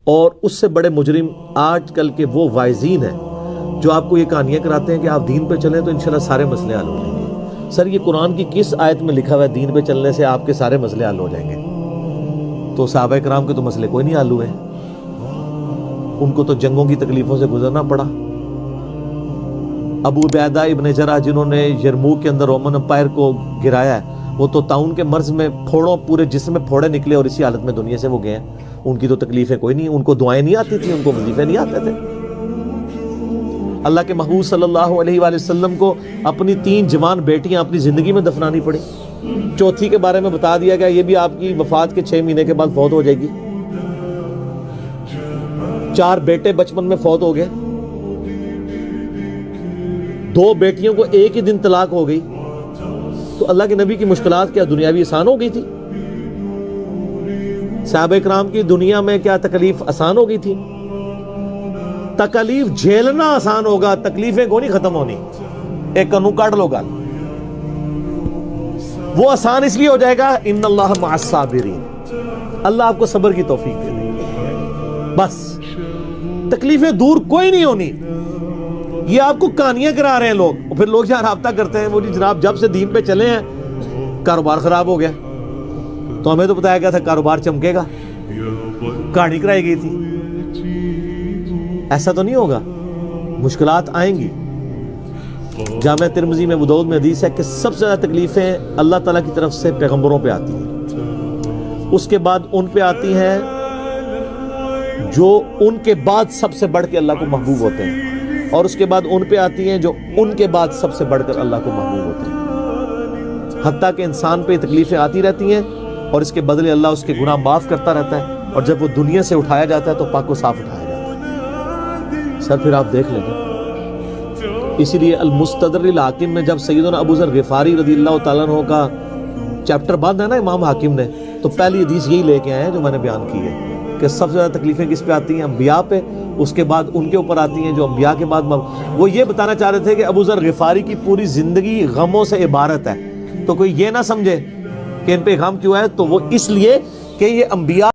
اور اس سے بڑے مجرم آج کل کے وہ وائزین ہیں جو آپ کو یہ کہانیاں کراتے ہیں کہ آپ دین پہ چلیں تو انشاءاللہ سارے مسئلے حل ہو جائیں گے۔ سر یہ قرآن کی کس آیت میں لکھا ہوا ہے دین پہ چلنے سے آپ کے سارے مسئلے حل ہو جائیں گے؟ تو صحابہ کرام کے تو مسئلے کوئی نہیں حل ہوئے، ان کو تو جنگوں کی تکلیفوں سے گزرنا پڑا۔ ابو عبیدہ ابن جرح جنہوں نے یرموک کے اندر رومن امپائر کو گرایا ہے، وہ تو طاعون کے مرض میں پھوڑوں پورے جسم میں پھوڑے نکلے اور اسی حالت میں دنیا سے وہ گئے ہیں۔ ان کی تو تکلیفیں کوئی نہیں، ان کو دعائیں نہیں آتی تھیں، ان کو وظیفے نہیں آتے تھے۔ اللہ کے محبوب صلی اللہ علیہ وآلہ وسلم کو اپنی 3 جوان بیٹیاں اپنی زندگی میں دفنانی پڑی، چوتھی کے بارے میں بتا دیا گیا یہ بھی آپ کی وفات کے 6 مہینے کے بعد فوت ہو جائے گی۔ 4 بیٹے بچپن میں فوت ہو گئے، 2 بیٹیوں کو ایک ہی دن طلاق ہو گئی، تو اللہ کے نبی کی مشکلات کیا دنیاوی آسان ہو گئی تھی؟ صحابہ کرام کی دنیا میں کیا تکلیف آسان ہو گئی تھی؟ تکلیف جھیلنا آسان ہوگا، تکلیفیں کو نہیں ختم ہونی۔ ایک کنو کاٹ لو گال، وہ آسان اس لیے ہو جائے گا ان اللہ مع الصابرین، اللہ آپ کو صبر کی توفیق دے دے، بس تکلیفیں دور کوئی نہیں ہونی۔ یہ آپ کو کہانیاں کرا رہے ہیں لوگ، پھر لوگ جہاں رابطہ کرتے ہیں وہ جی جناب جب سے دین پہ چلے ہیں کاروبار خراب ہو گیا، تو ہمیں تو بتایا گیا تھا کاروبار چمکے گا، کہانی کرائی گئی تھی۔ ایسا تو نہیں ہوگا، مشکلات آئیں گی۔ جامعہ ترمذی میں ابو داؤد میں حدیث ہے کہ سب سے زیادہ تکلیفیں اللہ تعالیٰ کی طرف سے پیغمبروں پہ آتی ہیں، اس کے بعد ان پہ آتی ہیں جو ان کے بعد سب سے بڑھ کے اللہ کو محبوب ہوتے ہیں، اور اس کے بعد ان پہ آتی ہیں جو ان کے بعد سب سے بڑھ کر اللہ کو محبوب ہوتے ہیں۔ حتیٰ کہ انسان پہ تکلیفیں آتی رہتی ہیں اور اس کے بدلے اللہ اس کے گناہ معاف کرتا رہتا ہے، اور جب وہ دنیا سے اٹھایا جاتا ہے تو پاک و صاف اٹھایا جاتا ہے۔ سر پھر آپ دیکھ لیں گے، اسی لیے المستدرک الحاکم میں جب سیدنا ابو ذر غفاری رضی اللہ تعالیٰ عنہ کا چیپٹر بند ہے نا امام حاکم نے، تو پہلی حدیث یہی لے کے آئے ہیں جو میں نے بیان کی ہے کہ سب سے زیادہ تکلیفیں کس پہ آتی ہیں؟ انبیاء پہ، اس کے بعد ان کے اوپر آتی ہیں جو انبیاء کے بعد وہ یہ بتانا چاہ رہے تھے کہ ابو ذر غفاری کی پوری زندگی غموں سے عبارت ہے، تو کوئی یہ نہ سمجھے کہ ان پہ غم کیوں ہے، تو وہ اس لیے کہ یہ انبیاء